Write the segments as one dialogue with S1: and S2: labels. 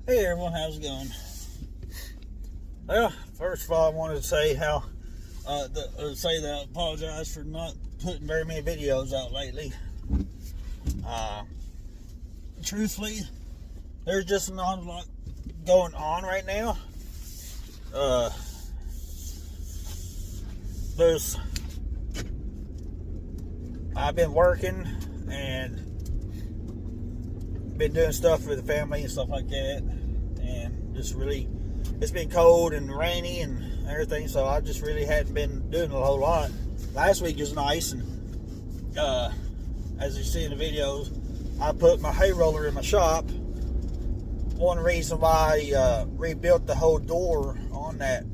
S1: Hey everyone, how's it going? Well, first of all, I wanted to say that I apologize for not putting very many videos out lately. Truthfully, there's just not a lot going on right now. I've been working and been doing stuff for the family and stuff like that, and it's been cold and rainy and everything, so I just really hadn't been doing a whole lot. Last week was nice, and as you see in the videos, I put my hay roller in my shop. One reason why I rebuilt the whole door on that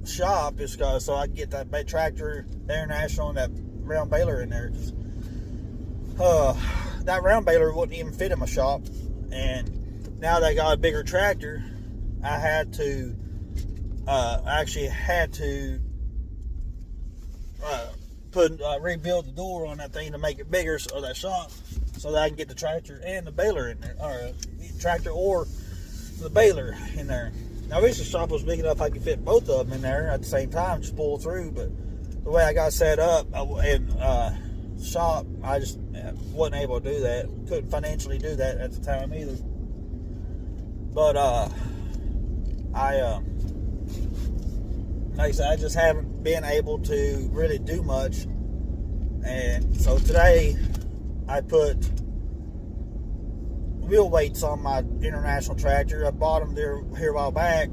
S1: shop is so I can get that big tractor, the International, and that round baler in there. That round baler wouldn't even fit in my shop, and now that I got a bigger tractor, I had to rebuild the door on that thing to make it bigger, so that shop, so that I can get the tractor and the baler in there, or tractor or the baler in there. Now, I wish the shop was big enough I could fit both of them in there at the same time, just pull through, but the way I got set up in shop, I just wasn't able to do that. Couldn't financially do that at the time either. But like I said, I just haven't been able to really do much. And so today I put wheel weights on my International tractor. I bought them here a while back.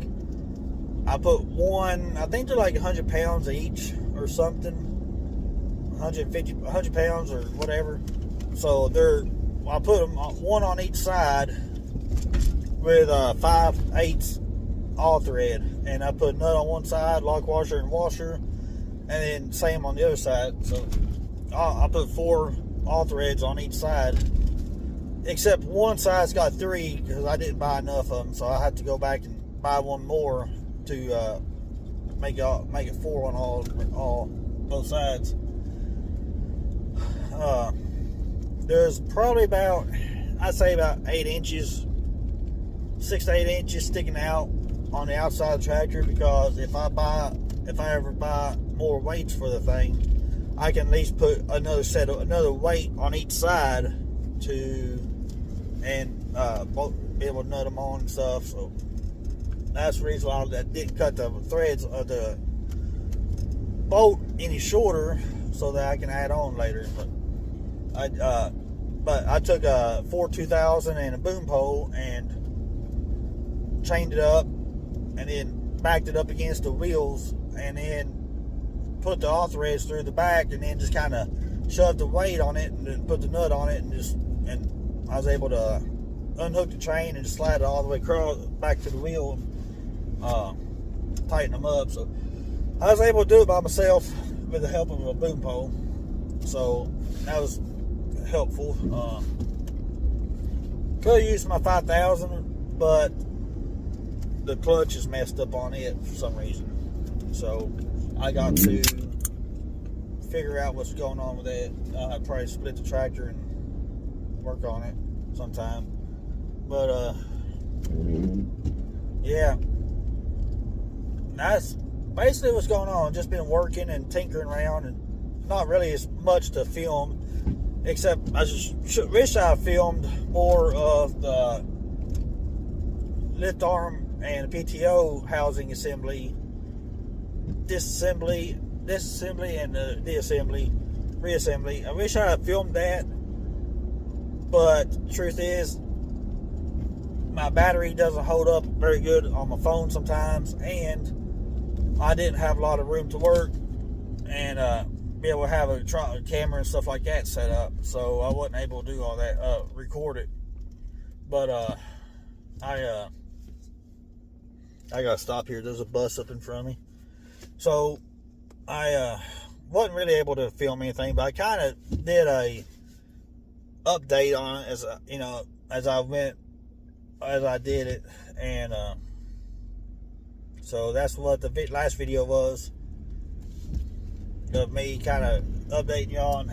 S1: I put one, I think they're like 100 pounds each or something, 100 pounds or whatever. So I put them one on each side with 5/8 all thread, and I put a nut on one side, lock washer and washer, and then same on the other side. So I put 4 all threads on each side, except one side's got 3 because I didn't buy enough of them, so I had to go back and buy one more to make it 4 on both sides. There's probably about, I'd say about 8 inches, 6 to 8 inches sticking out on the outside of the tractor, because if I ever buy more weights for the thing, I can at least put another weight on each side and be able to nut them on and stuff. So that's the reason why I didn't cut the threads of the bolt any shorter, so that I can add on later. But I took a Ford 2000 and a boom pole and chained it up, and then backed it up against the wheels, and then put the all threads through the back, and then just kind of shoved the weight on it, and then put the nut on it, and I was able to unhook the chain and just slide it all the way across back to the wheel, and tighten them up. So I was able to do it by myself with the help of a boom pole. So that was helpful. Could have used my 5000, but the clutch is messed up on it for some reason. So I got to figure out what's going on with that. I'll probably split the tractor and work on it sometime. But yeah, that's basically what's going on. Just been working and tinkering around, and not really as much to film, except I just wish I filmed more of the lift arm and PTO housing assembly, disassembly, and the reassembly. I wish I had filmed that, but the truth is, my battery doesn't hold up very good on my phone sometimes, and I didn't have a lot of room to work and be able to have a camera and stuff like that set up, so I wasn't able to do all that, record it. But I gotta stop here. There's a bus up in front of me, so I wasn't really able to film anything, but I kind of did a update on it as I did it, and so that's what the last video was, of me kind of updating y'all on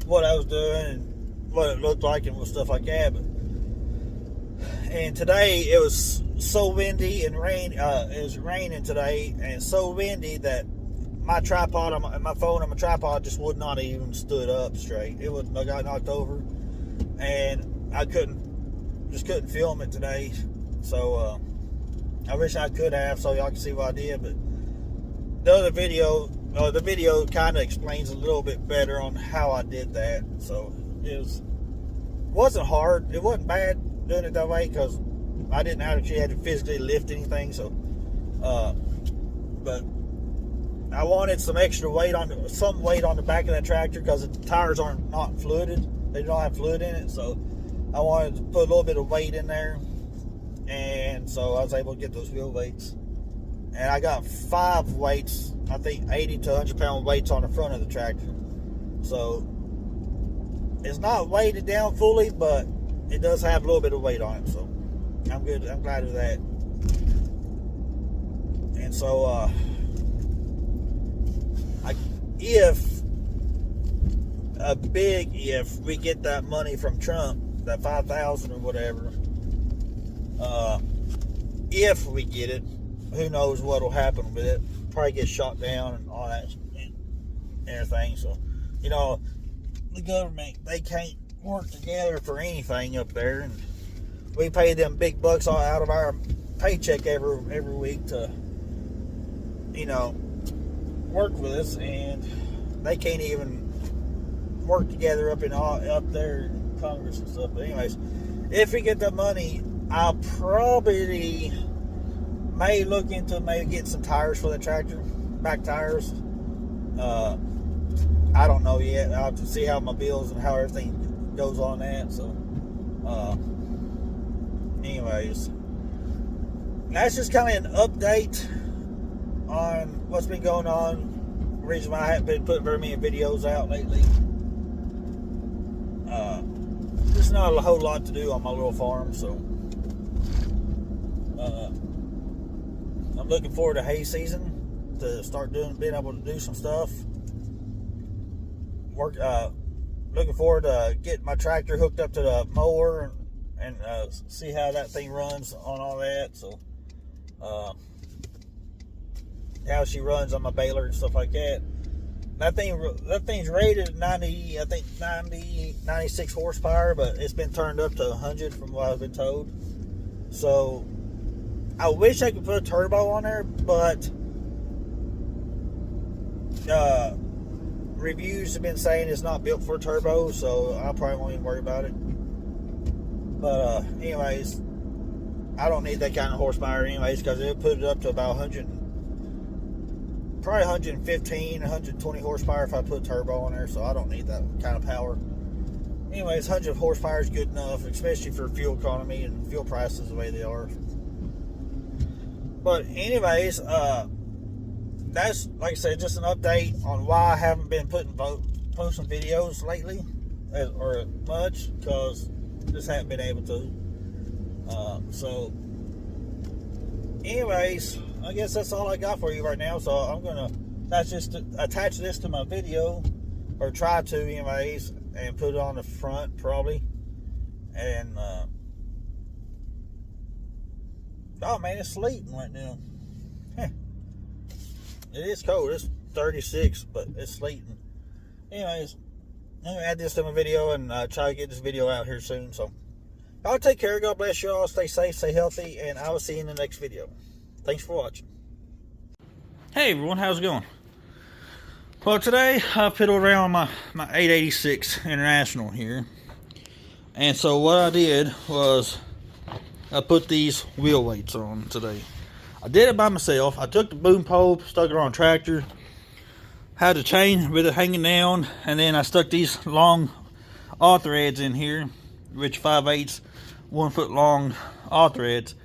S1: what I was doing and what it looked like and stuff like that. But And today it was so windy and rain. It was raining today, and so windy that my tripod, my phone on my tripod just would not even stood up straight. I got knocked over, and I just couldn't film it today. So I wish I could have, so y'all can see what I did. But the video kind of explains a little bit better on how I did that. So wasn't hard. It wasn't bad doing it that way because I didn't actually have to physically lift anything. So, but I wanted some extra weight on the back of that tractor because the tires not fluided. They don't have fluid in it. So I wanted to put a little bit of weight in there, and so I was able to get those wheel weights. And I got 5 weights, I think 80 to 100 pound weights on the front of the tractor. So it's not weighted down fully, but it does have a little bit of weight on it. So I'm good. I'm glad of that. And so if we get that money from Trump, that $5,000 or whatever, if we get it, who knows what will happen with it. Probably get shot down and all that and everything. So, the government, they can't work together for anything up there, and we pay them big bucks out of our paycheck every week to work with us, and they can't even work together up there in Congress and stuff. But anyways, if we get the money, I'll probably may look into maybe getting some tires for the tractor, back tires. I don't know yet. I'll have to see how my bills and how everything goes on that. So, anyways, that's just kind of an update on what's been going on. The reason why I haven't been putting very many videos out lately. There's not a whole lot to do on my little farm, so I'm looking forward to hay season to start being able to do some stuff. Looking forward to getting my tractor hooked up to the mower and see how that thing runs on all that. So, how she runs on my baler and stuff like that. That thing's rated 90, I think 96 horsepower, but it's been turned up to 100 from what I've been told. So I wish I could put a turbo on there, but reviews have been saying it's not built for a turbo, so I probably won't even worry about it. But anyways, I don't need that kind of horsepower anyways, because it'll put it up to about 100. Probably 115, 120 horsepower if I put turbo on there, so I don't need that kind of power. Anyways, 100 horsepower is good enough, especially for fuel economy and fuel prices the way they are. But anyways, that's, like I said, just an update on why I haven't been posting videos lately, or much, because just haven't been able to. So, anyways, I guess that's all I got for you right now. So I'm gonna attach this to my video, or try to anyways, and put it on the front probably. And oh man, it's sleeting right now. It is cold. It's 36, but it's sleeting. Anyways, I'm gonna add this to my video and try to get this video out here soon. So y'all take care. God bless y'all. Stay safe, stay healthy, and I will see you in the next video. Thanks for watching. Hey everyone, how's it going? Well, today I fiddled around my 886 International here. And so what I did was I put these wheel weights on today. I did it by myself. I took the boom pole, stuck it on a tractor, had the chain with it hanging down, and then I stuck these long all threads in here, which 5/8, 1 foot long all threads.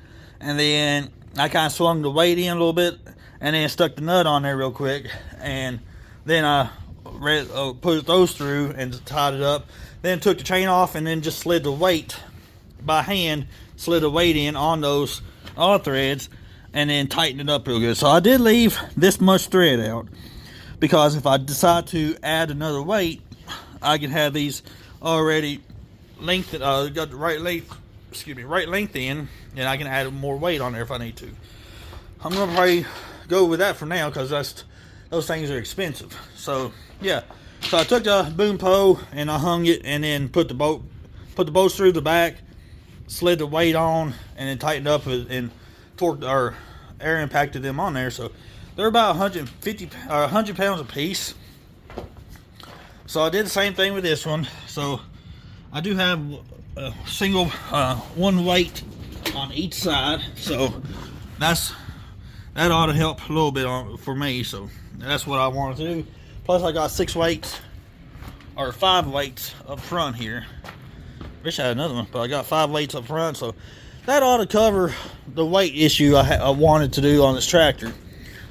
S1: And then I kind of swung the weight in a little bit, and then stuck the nut on there real quick, and then I put those through and tied it up. Then took the chain off, and then just slid the weight by hand, slid the weight in on those all threads, and then tightened it up real good. So I did leave this much thread out, because if I decide to add another weight, I can have these already lengthened, got the right length right length in, and I can add more weight on there if I need to. I'm gonna probably go with that for now because those things are expensive. So yeah, so I took the boom pole and I hung it, and then put the bolts through the back, slid the weight on, and then tightened up and torqued or air impacted them on there. So they're about 150 or 100 pounds a piece. So I did the same thing with this one. So I do have a single one weight on each side. So that ought to help a little bit for me. So that's what I want to do. Plus I got 6 weights or 5 weights up front here. Wish I had another one, but I got 5 weights up front. So that ought to cover the weight issue I wanted to do on this tractor.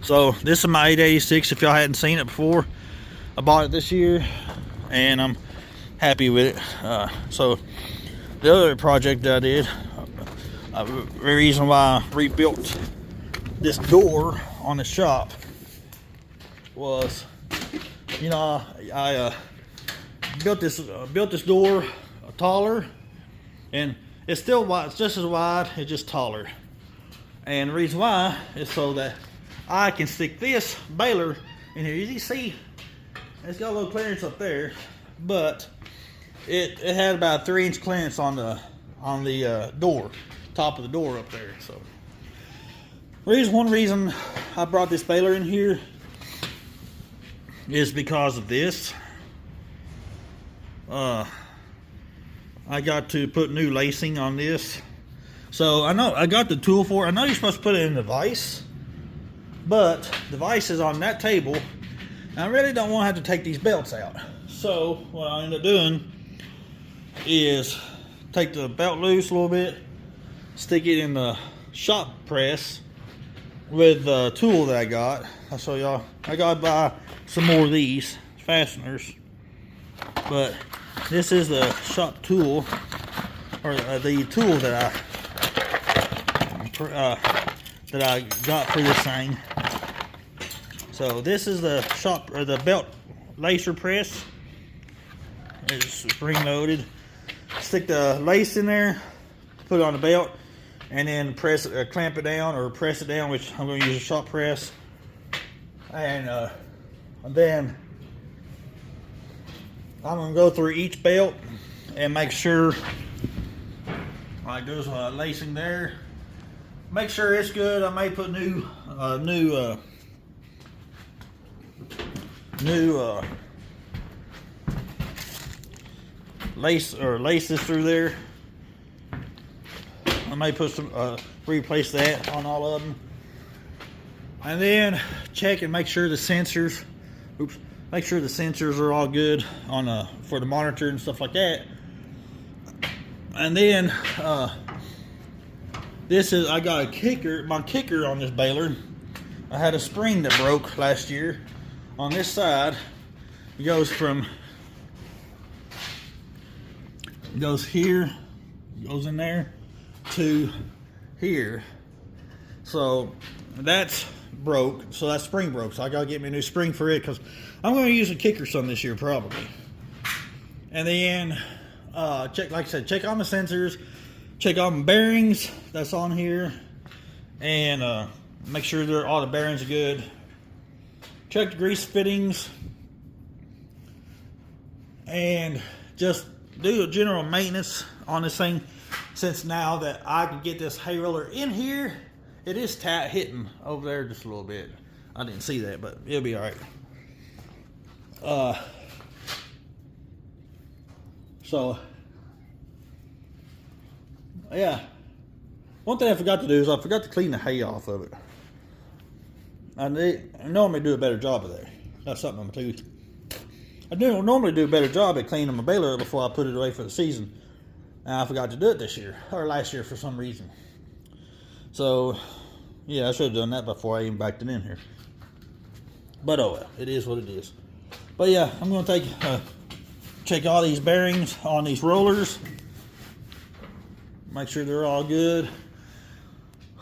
S1: So this is my 886. If y'all hadn't seen it before, I bought it this year and I'm happy with it. So the other project that I did, the reason why I rebuilt this door on the shop was, you know, I built this door taller, and it's still wide. It's just as wide. It's just taller. And the reason why is so that I can stick this baler in here. You see, it's got a little clearance up there, but it had about 3-inch clearance on the door, top of the door up there. So one reason I brought this baler in here is because of this. I got to put new lacing on this. So I know I got the tool for it. I know you're supposed to put it in the vise, but the vise is on that table, and I really don't want to have to take these belts out. So what I end up doing is take the belt loose a little bit, stick it in the shop press with the tool that I got. I'll show y'all. I gotta buy some more of these fasteners, but this is the shop tool, or the tool that I got for this thing. So this is the shop, or the belt lacer press. It's spring loaded. Stick the lace in there, put it on the belt, and then clamp it down or press it down, which I'm going to use a shop press. And then I'm going to go through each belt and make sure, like there's lacing there, make sure it's good. I may put new laces through there. I may put some replace that on all of them, and then check and make sure the sensors. Make sure the sensors are all good on for the monitor and stuff like that. And then I got a kicker. My kicker on this baler, I had a spring that broke last year on this side. It goes here, goes in there to here. So that's broke. So that spring broke. So I gotta get me a new spring for it, because I'm going to use a kicker some this year probably. And then check, like I said, check on the sensors, check on the bearings that's on here, and make sure all the bearings are good. Check the grease fittings, and just do a general maintenance on this thing. Since now that I can get this hay roller in here, it is hitting over there just a little bit. I didn't see that, but it'll be all right. So yeah, one thing I forgot to do is I forgot to clean the hay off of it. I normally do a better job of that. That's something on my tooth. I do normally do a better job at cleaning my baler before I put it away for the season. And I forgot to do it this year, or last year for some reason. So yeah, I should have done that before I even backed it in here. But oh well, it is what it is. But yeah, I'm going to check all these bearings on these rollers. Make sure they're all good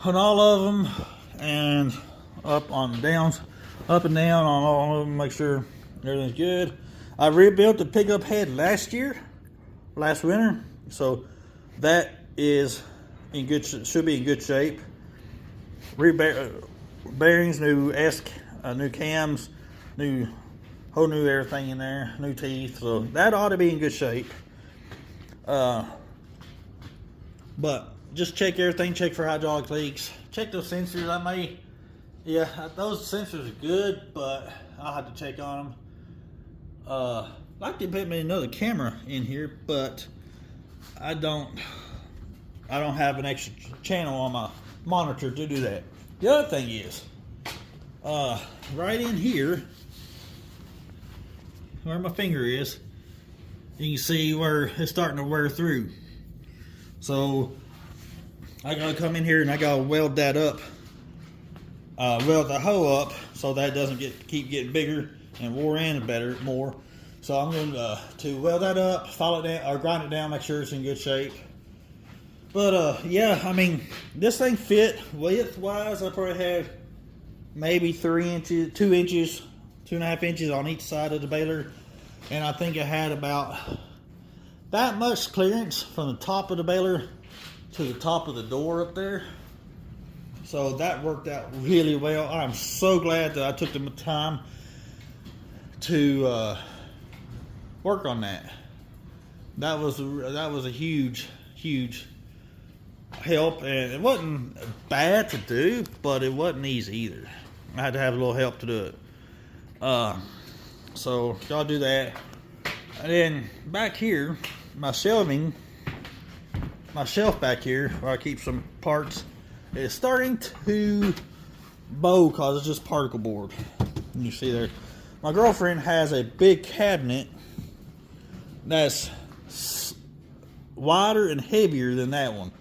S1: on all of them, and up and down on all of them. Make sure everything's good. I rebuilt the pickup head last winter, so that is in good, should be in good shape. Rear bearings, new new cams, whole new everything in there, new teeth. So that ought to be in good shape. But just check everything. Check for hydraulic leaks. Check those sensors. Yeah, those sensors are good, but I'll have to check on them. I'd like to put me another camera in here, but I don't have an extra channel on my monitor to do that. The other thing is, right in here, where my finger is, you can see where it's starting to wear through. So I gotta come in here and I gotta weld that up, weld the hole up so that it doesn't keep getting bigger and wore in more. So I'm going to weld that up, file it down, or grind it down, make sure it's in good shape. But yeah, I mean, this thing fit width-wise. I probably had maybe 3 inches, 2 inches, 2.5 inches on each side of the baler, and I think it had about that much clearance from the top of the baler to the top of the door up there. So that worked out really well. I'm so glad that I took the time to work on that. That was a huge help, and it wasn't bad to do, but it wasn't easy either. I had to have a little help to do it. So y'all do that. And then back here, my shelf back here where I keep some parts is starting to bow because it's just particle board. You see there, my girlfriend has a big cabinet that's wider and heavier than that one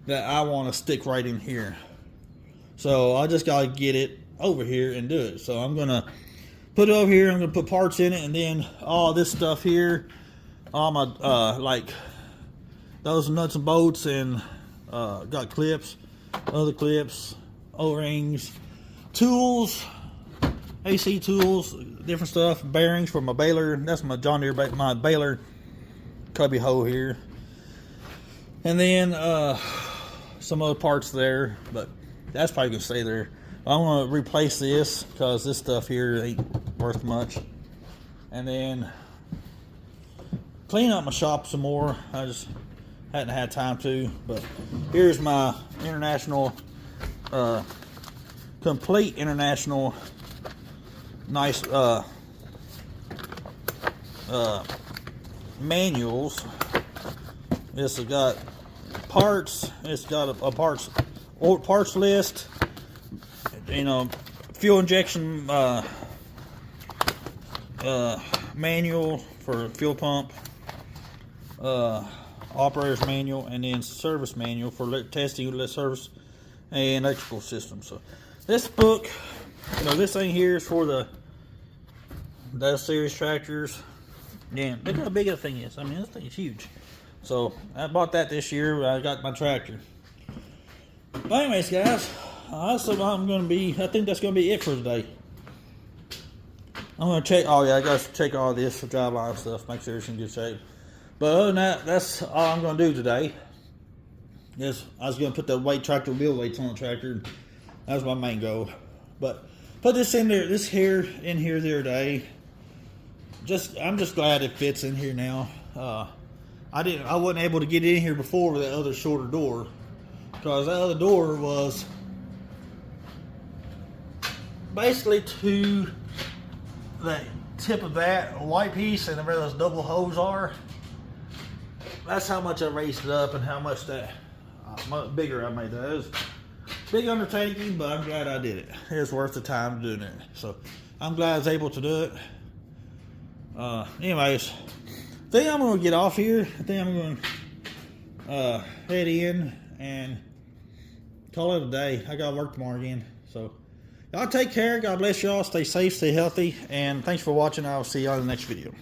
S1: that I want to stick right in here. So I just gotta get it over here and do it. So I'm gonna put it over here. I'm gonna put parts in it, and then all this stuff here, all my like those nuts and bolts, and got clips, other clips, O-rings, tools, AC tools, different stuff, bearings for my baler. That's my John Deere my baler cubby hole here, and then some other parts there, but that's probably gonna stay there. I'm gonna replace this because this stuff here ain't worth much, and then clean up my shop some more. I just hadn't had time to. But here's my international, complete international, nice manuals. This has got parts. It's got a parts list. You know, fuel injection manual for fuel pump, operator's manual, and then service manual for testing service and electrical systems. So this book, you know, this thing here is for the series tractors. Yeah, look how big that thing is. I mean, this thing is huge. So I bought that this year. I got my tractor. But anyways, guys, I think that's gonna be it for today. I'm gonna check. Oh yeah, I gotta check all this drive line stuff, make sure it's in good shape. But other than that, that's all I'm gonna do today. Yes, I was gonna put the tractor wheel weights on the tractor. That was my main goal. But put this in there, in here the other day. I'm just glad it fits in here now. I wasn't able to get in here before with that other shorter door, because that other door was basically to the tip of that white piece, and where those double holes are. That's how much I raised it up, and how much bigger I made that. It was a big undertaking, but I'm glad I did it. It was worth the time doing it. So I'm glad I was able to do it. Anyways, I think I'm going to get off here. I think I'm going to head in and call it a day. I got to work tomorrow again. So y'all take care. God bless y'all. Stay safe, stay healthy, and thanks for watching. I'll see y'all in the next video.